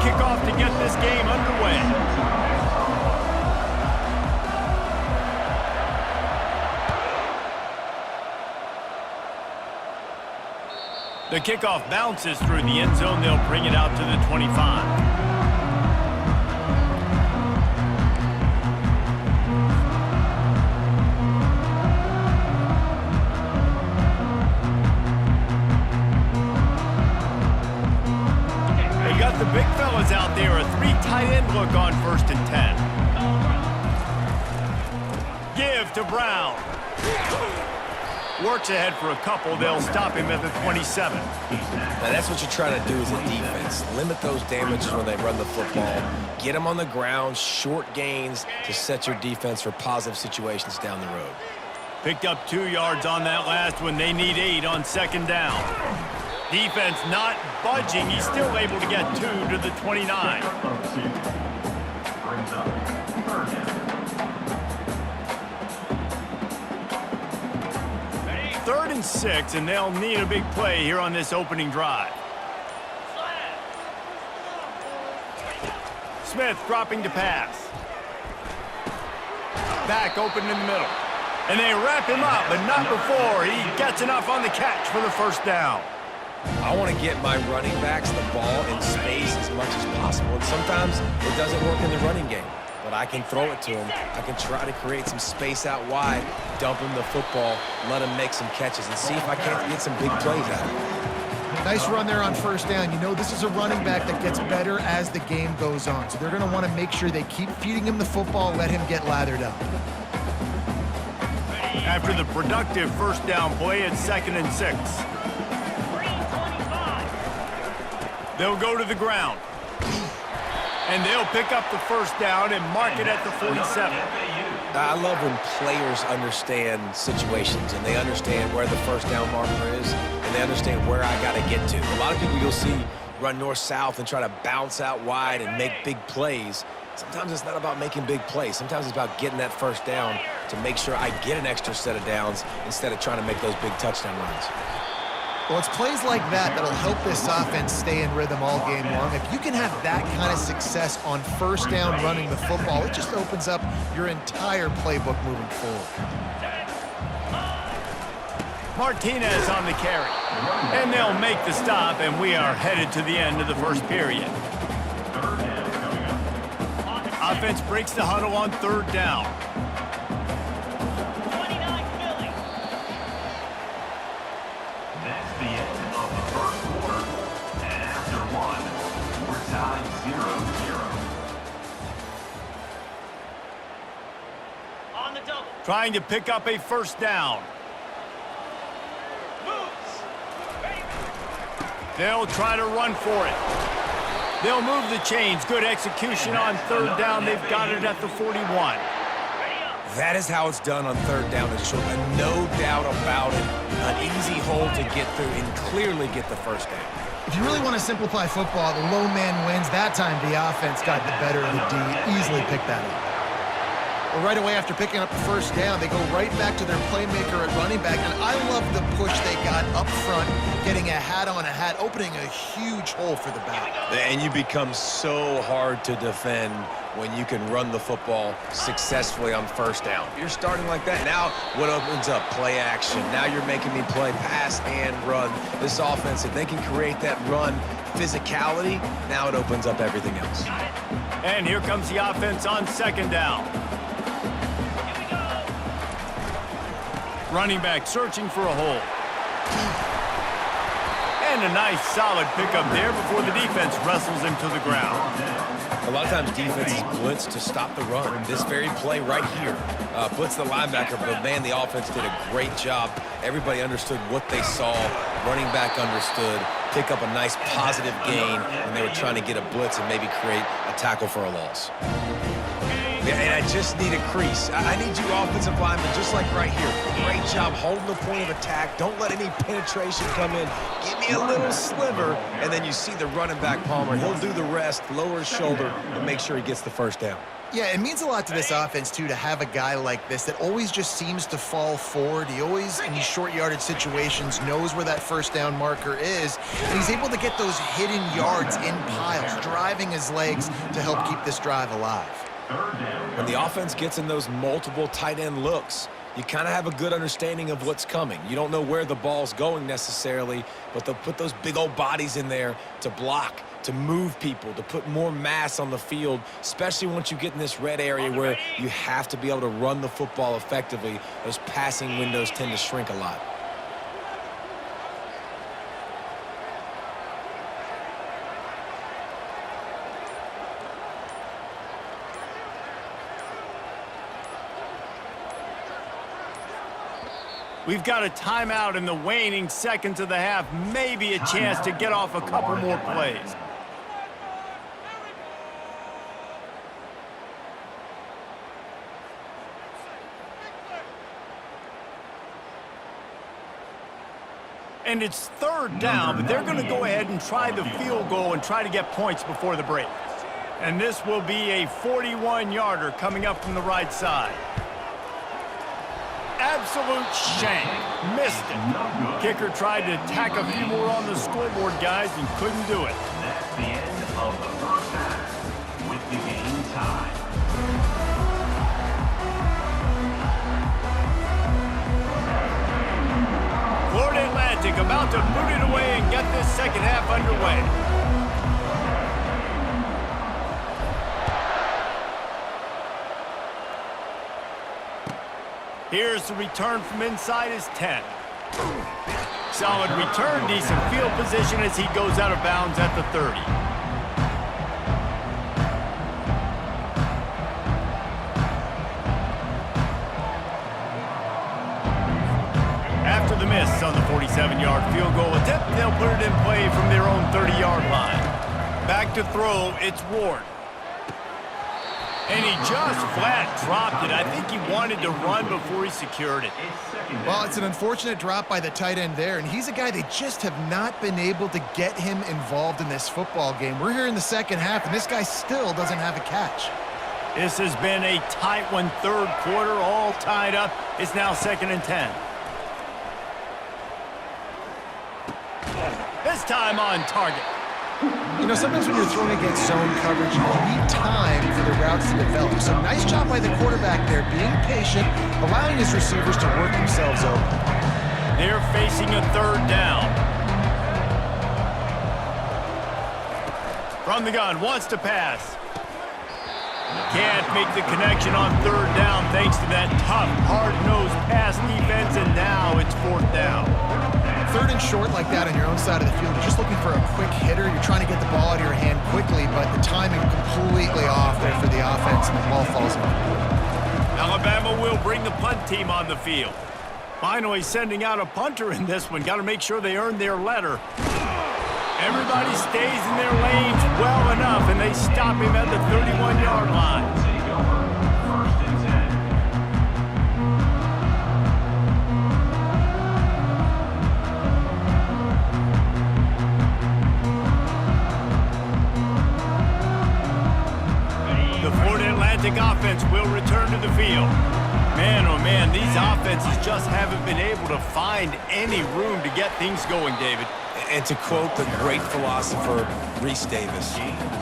kickoff to get this game underway. The kickoff bounces through the end zone. They'll bring it out to the 25. The big fellas out there, a 3 tight end look on 1st and 10. Give to Brown. Works ahead for a couple. They'll stop him at the 27. Now that's what you're trying to do as a defense. Limit those damages when they run the football. Get them on the ground, short gains to set your defense for positive situations down the road. Picked up 2 yards on that last one. They need 8 on 2nd down. Defense not budging. He's still able to get 2 to the 29. Third and 6, and they'll need a big play here on this opening drive. Smith dropping to pass. Back open in the middle. And they wrap him up, but not before he gets enough on the catch for the 1st down. I want to get my running backs the ball in space as much as possible. And sometimes it doesn't work in the running game, but I can throw it to him. I can try to create some space out wide, dump him the football, let him make some catches, and see if I can't get some big plays out of him. Nice run there on 1st down. You know this is a running back that gets better as the game goes on. So they're going to want to make sure they keep feeding him the football, let him get lathered up. After the productive 1st down play, it's 2nd and 6. They'll go to the ground. And they'll pick up the 1st down and mark it at the 47. I love when players understand situations and they understand where the 1st down marker is and they understand where I got to get to. A lot of people you'll see run north-south and try to bounce out wide and make big plays. Sometimes it's not about making big plays. Sometimes it's about getting that 1st down to make sure I get an extra set of downs instead of trying to make those big touchdown runs. Well, it's plays like that that'll help this offense stay in rhythm all game long. If you can have that kind of success on 1st down running the football, it just opens up your entire playbook moving forward. Martinez on the carry. And they'll make the stop, and we are headed to the end of the 1st period. Offense breaks the huddle on 3rd down. That's the end of the 1st quarter, and after 1, we're tied 0-0. On the double. Trying to pick up a 1st down. They'll try to run for it. They'll move the chains. Good execution on 3rd down. They've got it at the 41. That is how it's done on 3rd down. It's short, no doubt about it. An easy hole to get through and clearly get the 1st down. If you really want to simplify football, the low man wins. That time the offense got the better of the D. Easily picked that up. Well, right away after picking up the 1st down, they go right back to their playmaker at running back. And I love the push they got up front, getting a hat on a hat, opening a huge hole for the back. And you become so hard to defend when you can run the football successfully on 1st down. You're starting like that. Now what opens up? Play action. Now you're making me play pass and run. This offense, if they can create that run physicality, now it opens up everything else. And here comes the offense on 2nd down. Running back searching for a hole. And a nice solid pickup there before the defense wrestles him to the ground. A lot of times defenses blitz to stop the run. This very play right here, blitz the linebacker, but man, the offense did a great job. Everybody understood what they saw. Running back understood. Pick up a nice positive gain when they were trying to get a blitz and maybe create a tackle for a loss. And I just need a crease. I need you offensive linemen, just like right here. Great job holding the point of attack. Don't let any penetration come in. Give me a little sliver, and then you see the running back, Palmer. He'll do the rest, lower his shoulder, and make sure he gets the 1st down. Yeah, it means a lot to this offense, too, to have a guy like this that always just seems to fall forward. He always, in these short yardage situations, knows where that 1st down marker is, and he's able to get those hidden yards in piles, drive driving his legs to help keep this drive alive. When the offense gets in those multiple tight end looks, you kind of have a good understanding of what's coming. You don't know where the ball's going necessarily, but they'll put those big old bodies in there to block, to move people, to put more mass on the field, especially once you get in this red area where you have to be able to run the football effectively. Those passing windows tend to shrink a lot. We've got a timeout in the waning seconds of the half. Maybe a chance to get off a couple more plays. And it's third down, but they're going to go ahead and try the field goal and try to get points before the break. And this will be a 41-yarder coming up from the right side. Absolute shank. Missed it. Kicker tried to tack a few more on the scoreboard, guys, and couldn't do it. That's the end of the first half with the game tied. Florida Atlantic about to boot it away and get this second half underway. Here's the return from inside his 10. Solid return, decent field position as he goes out of bounds at the 30. After the miss on the 47-yard field goal attempt, they'll put it in play from their own 30-yard line. Back to throw, it's Ward. And he just flat dropped it. I think he wanted to run before he secured it. Well, it's an unfortunate drop by the tight end there, and he's a guy they just have not been able to get him involved in this football game. We're here in the second half, and this guy still doesn't have a catch. This has been a tight one, third quarter, all tied up. It's now 2nd and 10. This time on target. You know, sometimes when you're throwing against zone coverage, you need time for the routes to develop. So nice job by the quarterback there, being patient, allowing his receivers to work themselves open. They're facing a third down. From the gun, wants to pass. Can't make the connection on third down thanks to that tough, hard-nosed pass defense, and now it's 4th down. Third and short like that on your own side of the field, you're just looking for a quick hitter. You're trying to get the ball out of your hand quickly, but the timing completely off there for the offense, and the ball falls in. Alabama will bring the punt team on the field. Finally sending out a punter in this one. Got to make sure they earn their letter. Everybody stays in their lanes well enough, and they stop him at the 31-yard line. First and 10. The Florida Atlantic offense will return to the field. Man, oh man, these offenses just haven't been able to find any room to get things going, David. And to quote the great philosopher Reese Davis,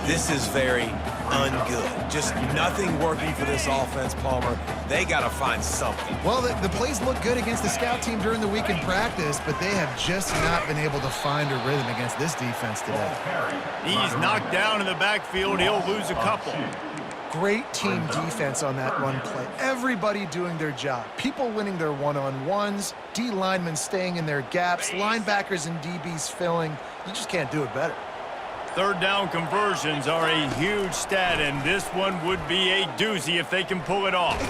this is very ungood. Just nothing working for this offense, Palmer. They got to find something. Well, the plays look good against the scout team during the week in practice, but they have just not been able to find a rhythm against this defense today. He's knocked down in the backfield. He'll lose a couple. Great team defense on that run play. Everybody doing their job. People winning their one-on-ones, D linemen staying in their gaps, linebackers and DBs filling. You just can't do it better. Third down conversions are a huge stat, and this one would be a doozy if they can pull it off.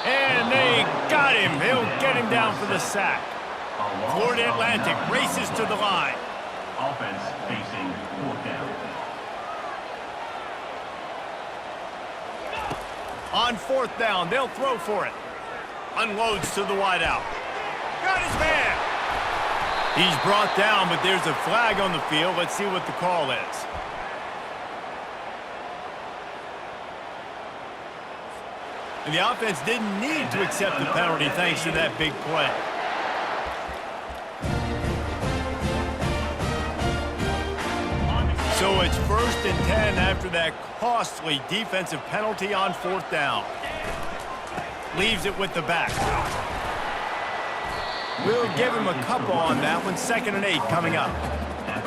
And they got him. He'll get him down for the sack. Florida Atlantic races to the line. Offense facing 4th down. On 4th down, they'll throw for it. Unloads to the wideout. Got his man. He's brought down, but there's a flag on the field. Let's see what the call is. And the offense didn't need to accept the penalty thanks to that big play. So a it's 1st and 10 after that costly defensive penalty on 4th down. Leaves it with the back. We'll give him a couple on that one. 2nd and 8 coming up.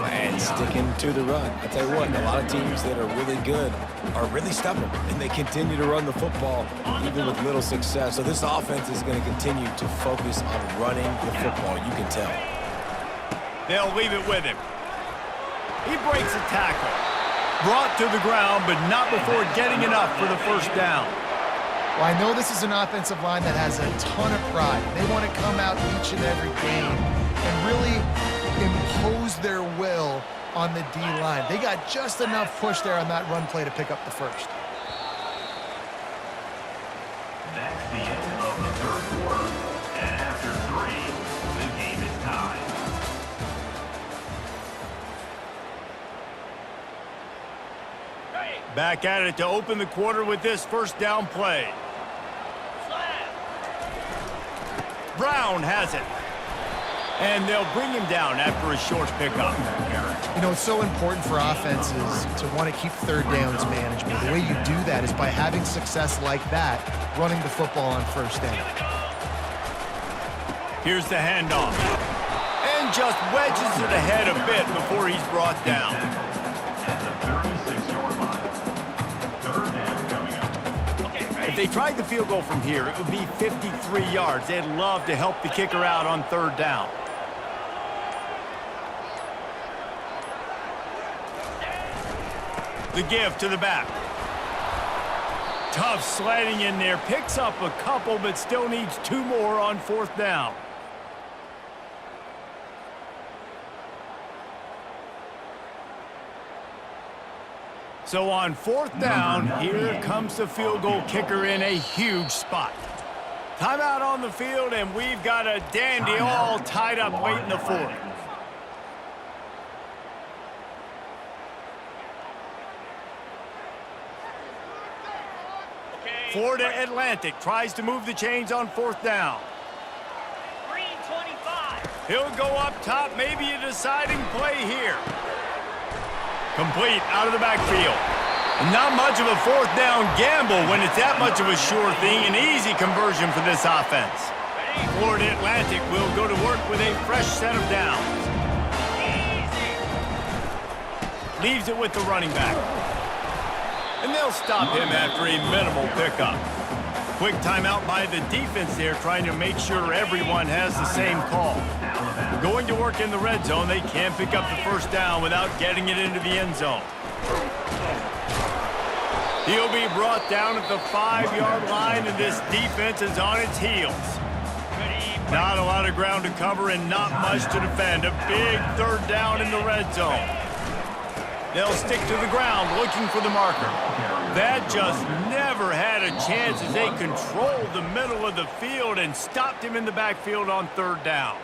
And sticking to the run. I tell you what, a lot of teams that are really good are really stubborn, and they continue to run the football even with little success. So this offense is going to continue to focus on running the football. You can tell. They'll leave it with him. He breaks a tackle. Brought to the ground, but not before getting enough for the 1st down. Well, I know this is an offensive line that has a ton of pride. They want to come out each and every game and really impose their will on the D-line. They got just enough push there on that run play to pick up the 1st. That's the end of the 3rd quarter. And after 3, the game is tied. Back at it to open the quarter with this 1st down play. Brown has it. And they'll bring him down after a short pickup. You know, it's so important for offenses to want to keep 3rd downs management. The way you do that is by having success like that, running the football on 1st down. Here's the handoff. And just wedges it ahead a bit before he's brought down. At the 36-yard line. 3rd down coming up. If they tried the field goal from here, it would be 53 yards. They'd love to help the kicker out on 3rd down. The give to the back. Tough sliding in there. Picks up a couple, but still needs 2 more on 4th down. So on 4th down, here comes the field goal kicker in a huge spot. Timeout on the field, and we've got a dandy all tied up late in the 4th. Florida Atlantic tries to move the chains on 4th down. Green 25. He'll go up top, maybe a deciding play here. Complete out of the backfield. Not much of a 4th down gamble when it's that much of a sure thing. An easy conversion for this offense. Florida Atlantic will go to work with a fresh set of downs. Leaves it with the running back. And they'll stop him after a minimal pickup. Quick timeout by the defense there, trying to make sure everyone has the same call. Going to work in the red zone, they can't pick up the 1st down without getting it into the end zone. He'll be brought down at the 5-yard line, and this defense is on its heels. Not a lot of ground to cover and not much to defend. A big 3rd down in the red zone. They'll stick to the ground looking for the marker. That just never had a chance as they controlled the middle of the field and stopped him in the backfield on 3rd down.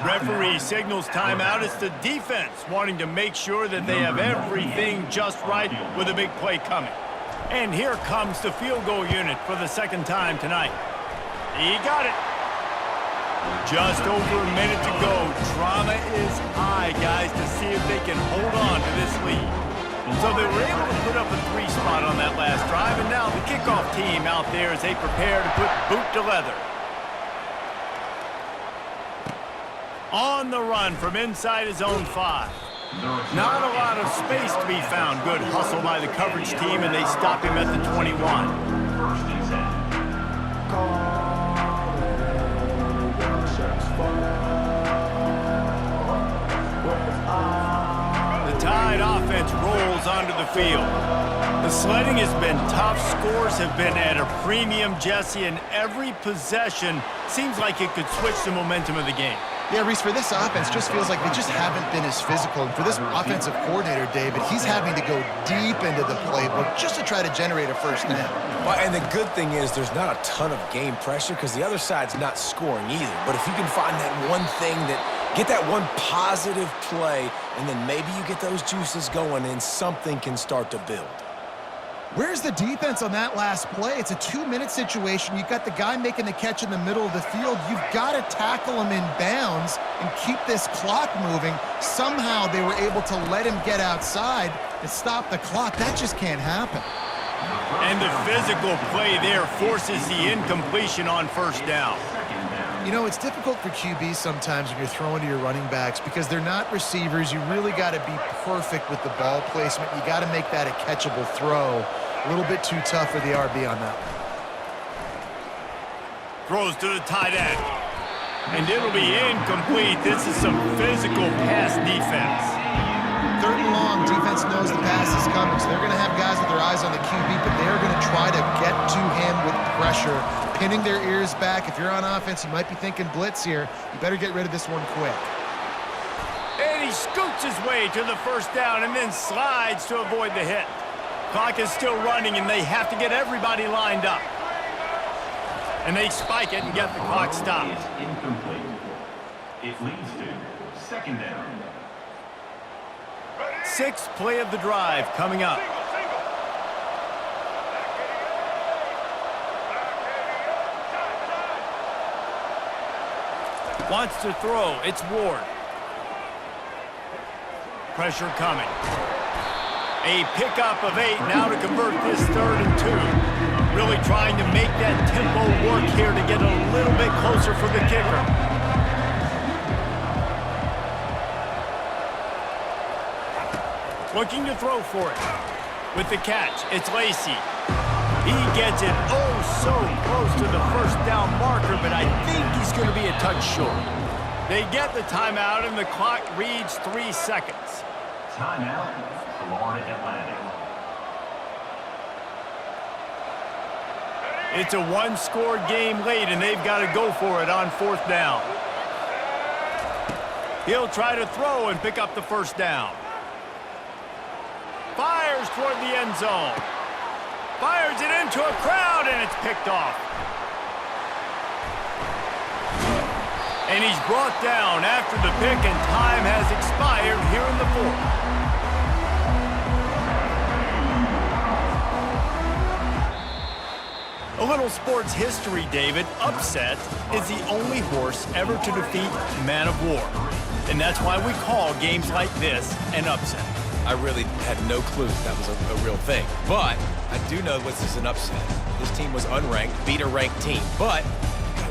Referee signals timeout. It's the defense wanting to make sure that they have everything just right with a big play coming. And here comes the field goal unit for the 2nd time tonight. He got it. Just over a minute to go. Drama is high, guys, to see if they can hold on to this lead. So they were able to put up a 3 spot on that last drive, and now the kickoff team out there as they prepare to put boot to leather. On the run from inside his own 5. Not a lot of space to be found. Good hustle by the coverage team, and they stop him at the 21. 1st and 10. The Tide offense rolls onto the field. The sledding has been tough. Scores have been at a premium, Jesse, and every possession seems like it could switch the momentum of the game. Yeah, Reese, for this offense, just feels like they just haven't been as physical. And for this offensive coordinator, David, he's having to go deep into the playbook just to try to generate a 1st down. Well, and the good thing is there's not a ton of game pressure because the other side's not scoring either. But if you can find that one thing get that one positive play, and then maybe you get those juices going and something can start to build. Where's the defense on that last play? It's a 2-minute situation. You've got the guy making the catch in the middle of the field. You've got to tackle him in bounds and keep this clock moving. Somehow they were able to let him get outside. and stop the clock. That just can't happen. And the physical play there forces the incompletion on first down. You know, it's difficult for QBs sometimes when you're throwing to your running backs because they're not receivers. You really got to be perfect with the ball placement. You got to make that a catchable throw. A little bit too tough for the RB on that one. Throws to the tight end. And it'll be incomplete. This is some physical pass defense. 3rd and long, defense knows the pass is coming, so they're going to have guys with their eyes on the QB, but they're going to try to get to him with pressure, pinning their ears back. If you're on offense, you might be thinking blitz here. You better get rid of this one quick. And he scoots his way to the first down and then slides to avoid the hit. Clock is still running, and they have to get everybody lined up. And they spike it and get the clock stopped. Is incomplete. It leads to 2nd down. 6th play of the drive coming up. Wants to throw. It's Ward. Pressure coming. A pickup of 8 now to convert this 3rd and 2. Really trying to make that tempo work here to get a little bit closer for the kicker. Looking to throw for it. With the catch, it's Lacy. He gets it so close to the first down marker, but I think he's going to be a touch short. They get the timeout, and the clock reads 3 seconds. Timeout, Florida Atlantic. It's a one-score game late, and they've got to go for it on 4th down. He'll try to throw and pick up the first down. Fires toward the end zone. Fires it into a crowd, and it's picked off. And he's brought down after the pick, and time has expired here in the 4th. A little sports history, David. Upset is the only horse ever to defeat Man of War. And that's why we call games like this an upset. I really had no clue that was a real thing. But I do know this is an upset. This team was unranked, beat a ranked team. But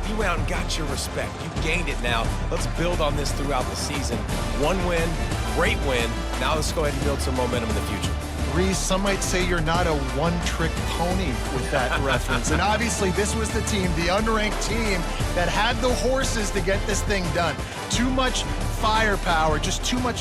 you went out and got your respect. You gained it now. Let's build on this throughout the season. One win, great win. Now let's go ahead and build some momentum in the future. Reese, some might say you're not a one-trick pony with that reference. And obviously, this was the team, the unranked team, that had the horses to get this thing done. Too much firepower, just too much